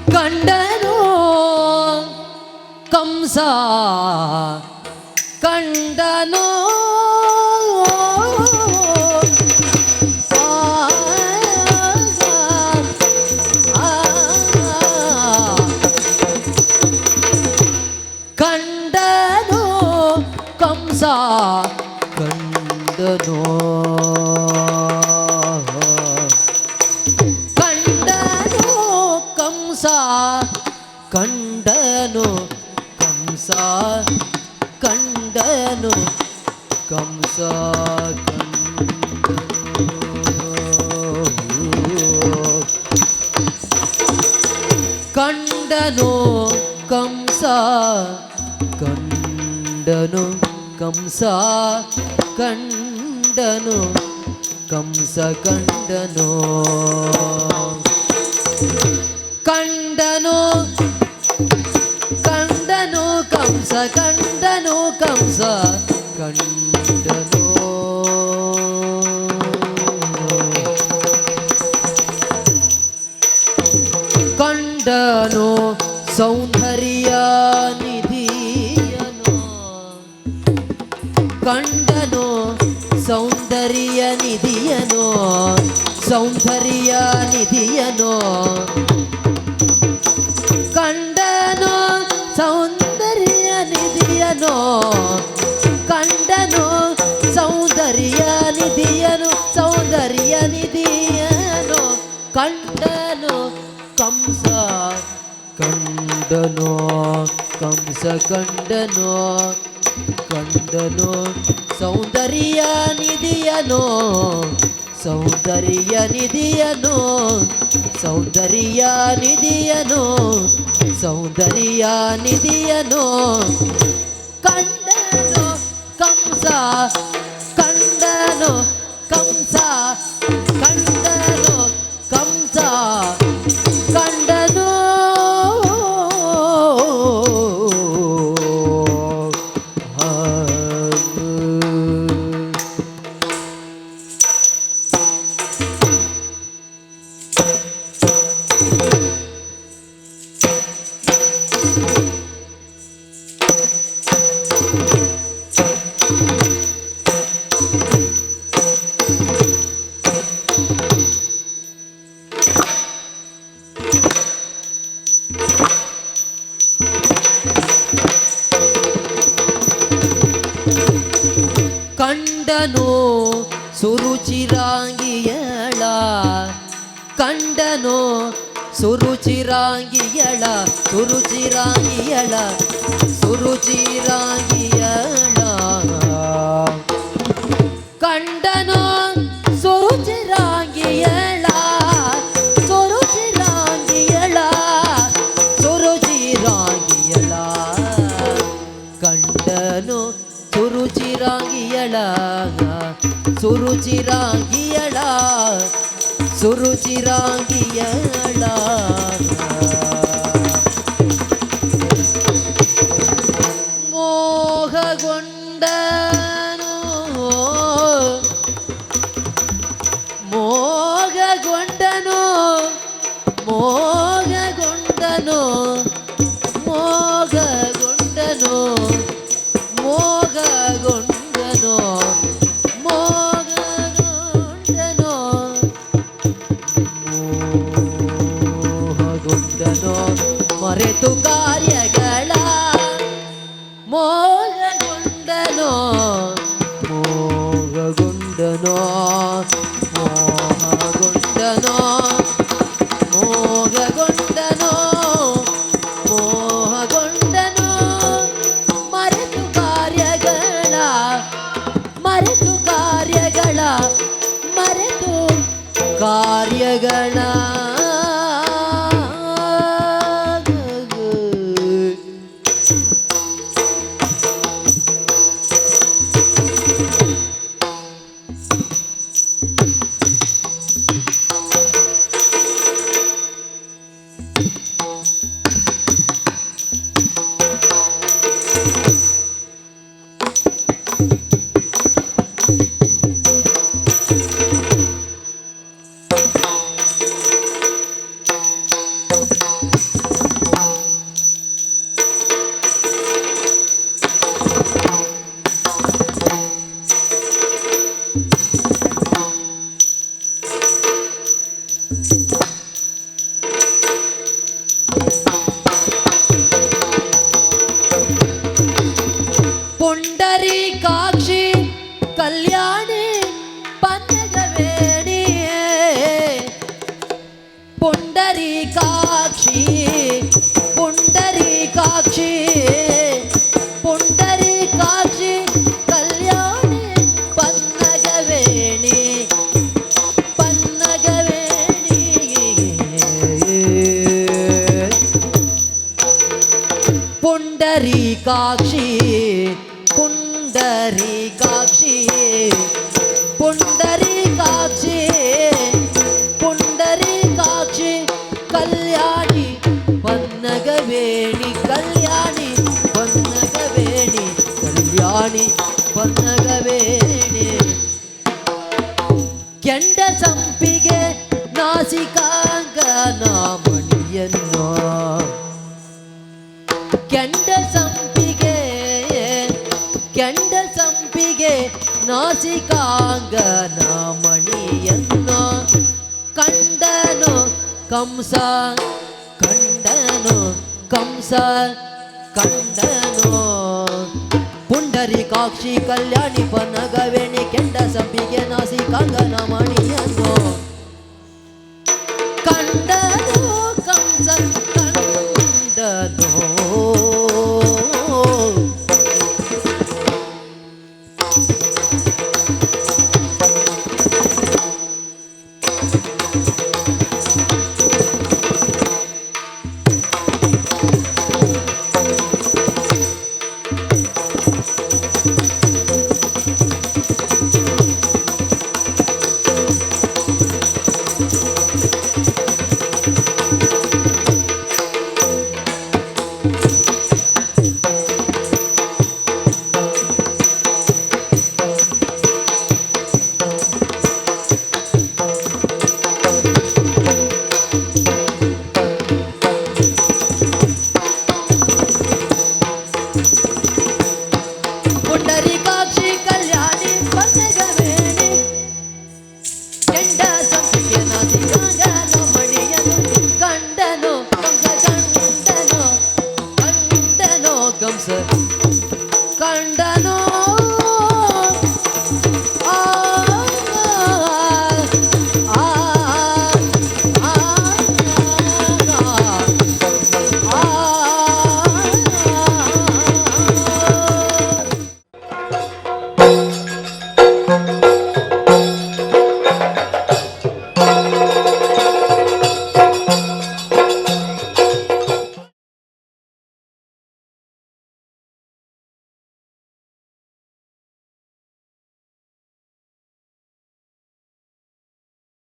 ಕಂಡನು ಕಂಸ ಕಂಡನು ಕಂಡನು ಕಂಸ ಕಂಡನು ಕಂಡನು ಕಂಸ ಕಂಡನು ಕಂಸ ಕಂಡನು ಕಂಸ ಕಂಡನು ಕಂಸ ಕಂಡನು ಕಂಸ ಕಂಡನು ಕಂಸ ಕಂಡನು ಕಂಡನು ಕಂಡನು ಕಂಸ ಕಂಡನು ಕಂಸ ಕಂಡನು ಕಂಡನು ಸೌಂದರ್ಯ ನಿಧಿಯನು ಕಂಡನು ಸೌಂದರ್ಯ ನಿಧಿಯನು ಸೌಂದರ್ಯ ನಿಧಿಯನು ಕಂಡನು ಸೌಂದರ್ಯ ನಿಧಿಯನು ಕಂಡನು ಸೌಂದರ್ಯ ನಿಧಿಯನು ಸೌಂದರ್ಯ ನಿಧಿಯನು ಕಂಡನು ಕಂಸ ಕಂಡನು ಕಂಸ ಕಂಡನು ಕಂಡನು ಸೌಂದರ್ಯ ನಿಧಿಯನು ಸೌಂದರ್ಯ ನಿಧಿಯನು ಸೌಂದರ್ಯ ನಿಧಿಯನು ಸೌಂದರ್ಯ ನಿಧಿಯನು ಕಂಡನು ಕಂಸ ಕಂಡನು ಕಂಸ ಕಂಡನು ಕಂಸ ಕಂಡನು ಕಂಡನು ಸುರುಚಿರಾಂಗಿಯಳ ಕಂಡನು ಸುರುಚಿರಾಂಗಿಯಳ ಸುರುಚಿರಾಂಗಿಯಳ ಸುರುಚಿರಾಂಗಿಯಳ ಕಂಡನು ಸುರುಚಿರಾಂಗಿಯಳ ಸುರುಚಿರಾಂಗಿಯಳ ಸುರುಚಿರಾಂಗಿಯಳ ಕಂಡನು ಸುರುಚಿರಾಂಗಿಯಳ ಸುರುಚಿರಾಂಗಿಯಳ ಸುರುಚಿರಾಂಗಿಯಳ ಮೋಹಗೊಂಡನು ಮೋಹಗೊಂಡನು ಮೋಹಗೊಂಡನು ಮೋಹಗೊಂಡನು ಮೋಹಗೊಂಡನು ಮೋಹಗೊಂಡನು ಮೋಹಗೊಂಡನು ಮರೆತು ಕಾರ್ಯಗಳ ಮೋಹಗೊಂಡನು ಮೋಹಗೊಂಡನು ಮೋಹಗೊಂಡನು ಮೋಹಗೊಂಡನು ಮೋಹಗೊಂಡನು ಮರೆತು ಕಾರ್ಯಗಳ ಮರೆತು ಕಾರ್ಯಗಳ ಮರೆತು ಕಾರ್ಯಗಳ ಪನ್ನಗವೇಣಿಯೇ ಪುಂಡರೀಕಾಕ್ಷಿ ಪುಂಡರೀಕಾಕ್ಷಿ ಪುಂಡರೀಕಾಕ್ಷಿ ಕಲ್ಯಾಣಿ ಪನ್ನಗವೇಣಿ ಪನ್ನಗವೇಣಿ ಪುಂಡರೀಕಾಕ್ಷಿ ಪುಂಡರೀಕಾಕ್ಷಿ ಪುಂಡರೀಕಾಕ್ಷಿ ಪುಂಡರೀಕಾಕ್ಷಿ ಕಲ್ಯಾಣಿ ಪನ್ನಗವೇಣಿ ಕಲ್ಯಾಣಿ ಪನ್ನಗವೇಣಿ ಕಲ್ಯಾಣಿ ಪನ್ನಗವೇಣಿ ಕೆಂಡ ಸಂಪಿಗೆ ನಾಸಿಕಾಂಗನ ಮಣಿಯನ್ನು ಕೆಂಡ ಸಂಪಿಗೆ ಕೆಂಡ ಸಂಪಿಗೆ ನಾಸಿಕಾಂಗನ ಮಣಿಯನ್ನು ಕಂಡನು ಕಂಸ ಕಂಡನು ಕಂಸ ಕಂಡನು ಪುಂಡರೀಕಾಕ್ಷಿ ಕಲ್ಯಾಣಿ ಪನ್ನಗವೇಣಿ ಕೆಂಡ ಸಂಪಿಗೆ ನಾಸಿಕಾಂಗನ ಮಣಿ